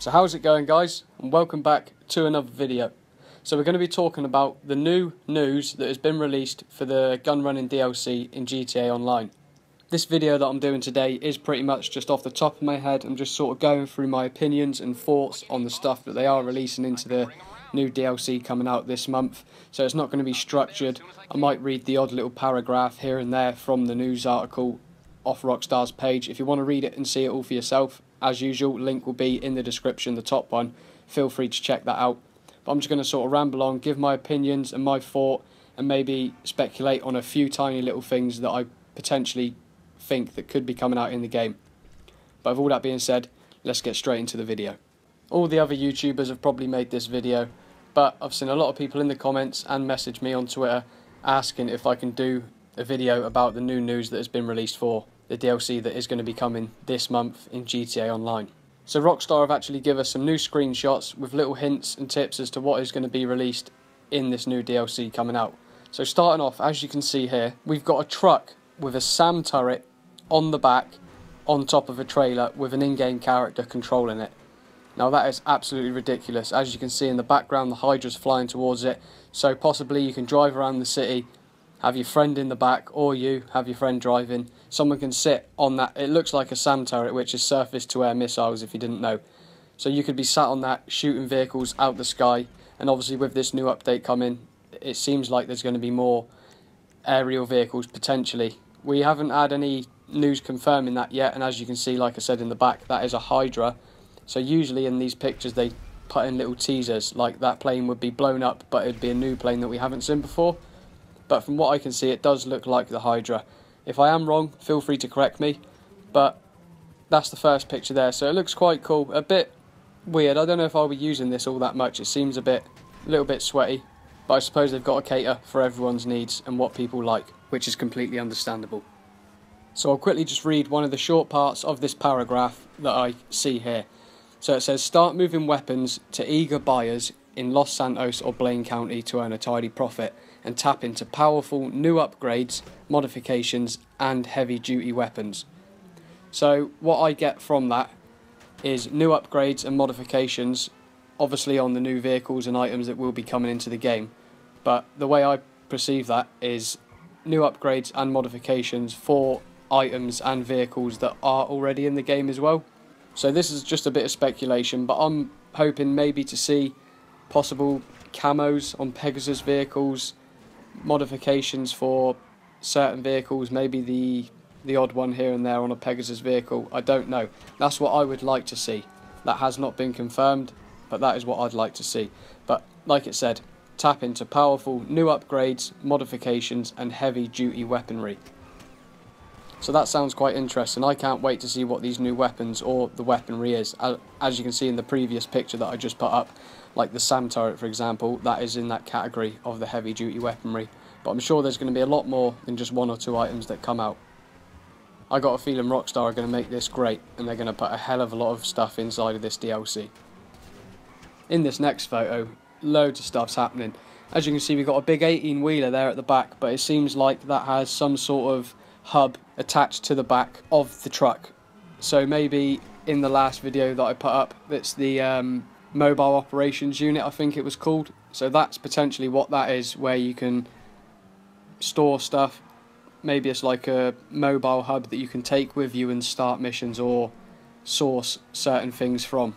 So how's it going, guys, and welcome back to another video. So we're going to be talking about the new news that has been released for the Gunrunning DLC in GTA Online. This video that I'm doing today is pretty much just off the top of my head. I'm just sort of going through my opinions and thoughts on the stuff that they are releasing into the new DLC coming out this month. So it's not going to be structured. I might read the odd little paragraph here and there from the news article off Rockstar's page. If you want to read it and see it all for yourself, as usual, link will be in the description, the top one. Feel free to check that out. But I'm just going to sort of ramble on, give my opinions and my thought, and maybe speculate on a few tiny little things that I potentially think that could be coming out in the game. But with all that being said, let's get straight into the video. All the other YouTubers have probably made this video, but I've seen a lot of people in the comments and message me on Twitter asking if I can do a video about the new news that has been released for the DLC that is going to be coming this month in GTA Online. So Rockstar have actually given us some new screenshots with little hints and tips as to what is going to be released in this new DLC coming out. So starting off, as you can see here, we've got a truck with a SAM turret on the back, on top of a trailer with an in-game character controlling it. Now that is absolutely ridiculous. As you can see in the background, the Hydra's flying towards it, so possibly you can drive around the city, have your friend in the back, or you have your friend driving. Someone can sit on that. It looks like a SAM turret, which is surface-to-air missiles, if you didn't know. So you could be sat on that, shooting vehicles out the sky, and obviously with this new update coming, it seems like there's going to be more aerial vehicles, potentially. We haven't had any news confirming that yet, and as you can see, like I said in the back, that is a Hydra. So usually in these pictures they put in little teasers, like that plane would be blown up, but it'd be a new plane that we haven't seen before. But from what I can see, it does look like the Hydra. If I am wrong, feel free to correct me, but that's the first picture there, so it looks quite cool. A bit weird. I don't know if I'll be using this all that much. It seems a little bit sweaty, but I suppose they've got to cater for everyone's needs and what people like, which is completely understandable. So I'll quickly just read one of the short parts of this paragraph that I see here. So it says, start moving weapons to eager buyers in Los Santos or Blaine County to earn a tidy profit, and tap into powerful new upgrades, modifications and heavy duty weapons. So what I get from that is new upgrades and modifications, obviously on the new vehicles and items that will be coming into the game. But the way I perceive that is new upgrades and modifications for items and vehicles that are already in the game as well. So this is just a bit of speculation, but I'm hoping maybe to see possible camos on Pegasus vehicles, modifications for certain vehicles, maybe the odd one here and there on a Pegasus vehicle. I don't know. That's what I would like to see. That has not been confirmed, but that is what I'd like to see. But like it said, tap into powerful new upgrades, modifications and heavy duty weaponry. So that sounds quite interesting. I can't wait to see what these new weapons or the weaponry is. As you can see in the previous picture that I just put up, like the SAM turret for example, that is in that category of the heavy duty weaponry. But I'm sure there's going to be a lot more than just one or two items that come out. I got a feeling Rockstar are going to make this great, and they're going to put a hell of a lot of stuff inside of this DLC. In this next photo, loads of stuff's happening. As you can see, we've got a big 18-wheeler there at the back, but it seems like that has some sort of hub attached to the back of the truck. So maybe in the last video that I put up, it's the mobile operations unit, I think it was called. So that's potentially what that is, where you can store stuff. Maybe it's like a mobile hub that you can take with you and start missions or source certain things from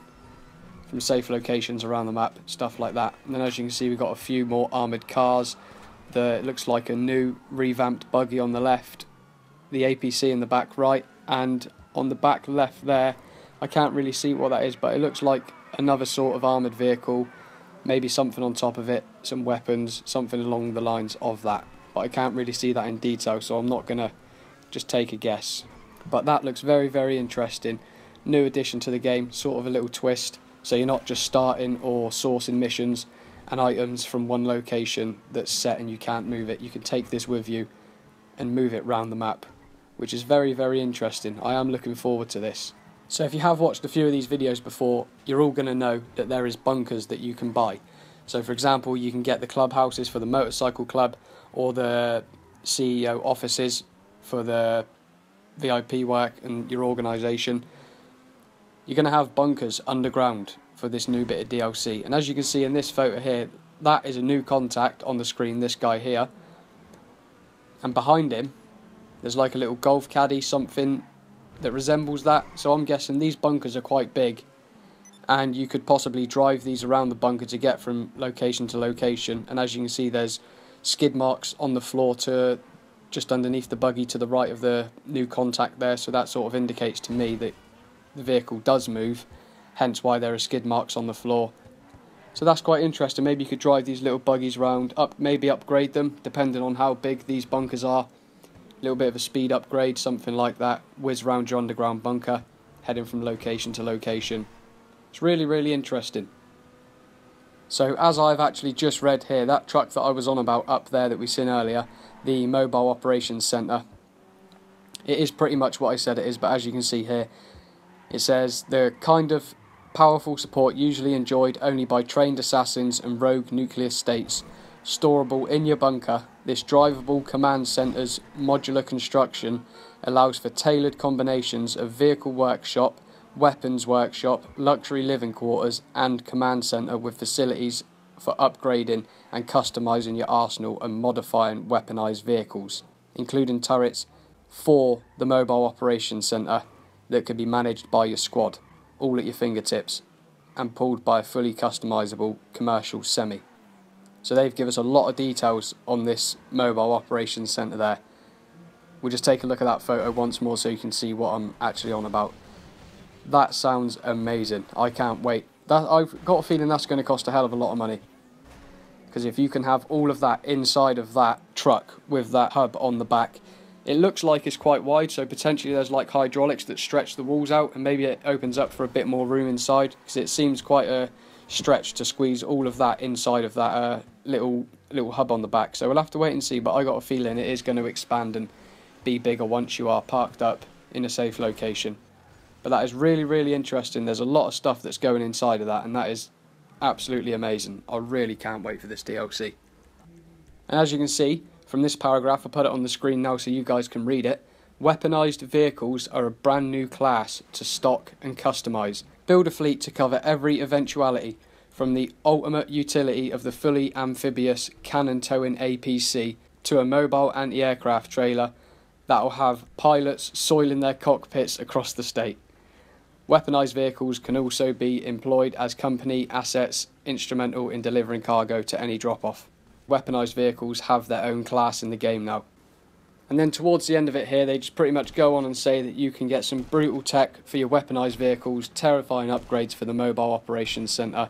safe locations around the map, stuff like that. And then as you can see, we've got a few more armoured cars. It looks like a new revamped buggy on the left, the APC in the back right, and on the back left there, I can't really see what that is, but it looks like another sort of armoured vehicle, maybe something on top of it, some weapons, something along the lines of that. But I can't really see that in detail, so I'm not going to just take a guess. But that looks very, very interesting. New addition to the game, sort of a little twist, so you're not just starting or sourcing missions and items from one location that's set and you can't move it. You can take this with you and move it around the map, which is very, very interesting. I am looking forward to this. So if you have watched a few of these videos before, you're all going to know that there is bunkers that you can buy. So for example, you can get the clubhouses for the motorcycle club, or the CEO offices for the VIP work and your organisation. you're going to have bunkers underground for this new bit of DLC. And as you can see in this photo here, that is a new contact on the screen, this guy here. And behind him, there's like a little golf caddy, something that resembles that. So I'm guessing these bunkers are quite big, and you could possibly drive these around the bunker to get from location to location. And as you can see, there's skid marks on the floor to just underneath the buggy to the right of the new contact there, so that sort of indicates to me that the vehicle does move, hence why there are skid marks on the floor. So that's quite interesting. Maybe you could drive these little buggies round, maybe upgrade them depending on how big these bunkers are. A little bit of a speed upgrade, something like that, whiz round your underground bunker, heading from location to location. It's really, really interesting. So as I've actually just read here, that truck that I was on about up there that we seen earlier, the Mobile Operations Centre, it is pretty much what I said it is, but as you can see here, it says the kind of powerful support usually enjoyed only by trained assassins and rogue nuclear states. Storable in your bunker, this drivable command centre's modular construction allows for tailored combinations of vehicle workshop, weapons workshop, luxury living quarters and command centre with facilities for upgrading and customising your arsenal and modifying weaponised vehicles, including turrets for the Mobile Operations Centre that can be managed by your squad, all at your fingertips, and pulled by a fully customisable commercial semi. So they've given us a lot of details on this Mobile Operations Centre there. We'll just take a look at that photo once more so you can see what I'm actually on about. That sounds amazing. I can't wait. I've got a feeling that's going to cost a hell of a lot of money. Because if you can have all of that inside of that truck with that hub on the back, it looks like it's quite wide, so potentially there's like hydraulics that stretch the walls out, and maybe it opens up for a bit more room inside, because it seems quite a stretch to squeeze all of that inside of that little hub on the back. So we'll have to wait and see, but I got a feeling it is going to expand and be bigger once you are parked up in a safe location. But that is really, really interesting. There's a lot of stuff that's going inside of that, and that is absolutely amazing. I really can't wait for this DLC. And as you can see from this paragraph, I'll put it on the screen now so you guys can read it. Weaponised vehicles are a brand new class to stock and customise. Build a fleet to cover every eventuality, from the ultimate utility of the fully amphibious cannon towing APC to a mobile anti-aircraft trailer that will have pilots soiling their cockpits across the state. Weaponised vehicles can also be employed as company assets, instrumental in delivering cargo to any drop-off. Weaponised vehicles have their own class in the game now. And then towards the end of it here, they just pretty much go on and say that you can get some brutal tech for your weaponised vehicles, terrifying upgrades for the Mobile Operations Centre,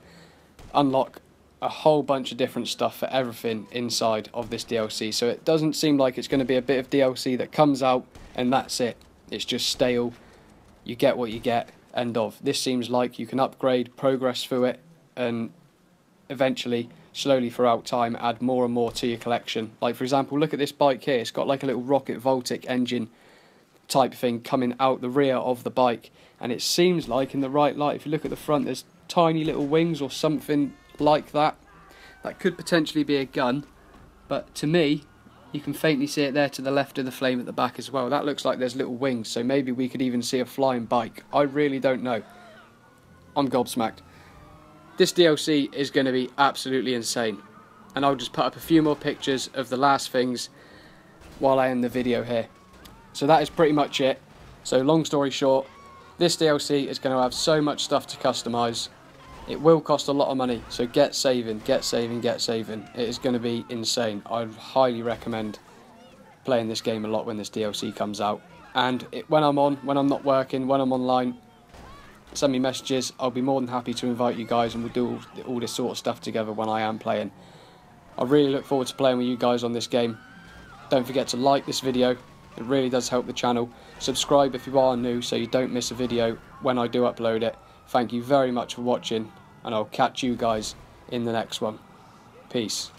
unlock a whole bunch of different stuff for everything inside of this DLC. So it doesn't seem like it's going to be a bit of DLC that comes out and that's it. It's just stale, you get what you get, end of. This seems like you can upgrade, progress through it, and eventually, slowly throughout time, add more and more to your collection. Like for example, look at this bike here. It's got like a little rocket Voltic engine type thing coming out the rear of the bike, and it seems like in the right light, if you look at the front, there's tiny little wings or something like that. That could potentially be a gun, but to me, you can faintly see it there to the left of the flame at the back as well. That looks like there's little wings, so maybe we could even see a flying bike. I really don't know. I'm gobsmacked. This DLC is going to be absolutely insane, and I'll just put up a few more pictures of the last things while I end the video here. So that is pretty much it. So long story short, this DLC is going to have so much stuff to customise. It will cost a lot of money, so get saving, get saving, get saving. It is going to be insane. I highly recommend playing this game a lot when this DLC comes out. And when I'm not working, when I'm online, send me messages. I'll be more than happy to invite you guys, and we'll do all this sort of stuff together when I am playing. I really look forward to playing with you guys on this game. Don't forget to like this video. It really does help the channel. Subscribe if you are new so you don't miss a video when I do upload it. Thank you very much for watching, and I'll catch you guys in the next one. Peace.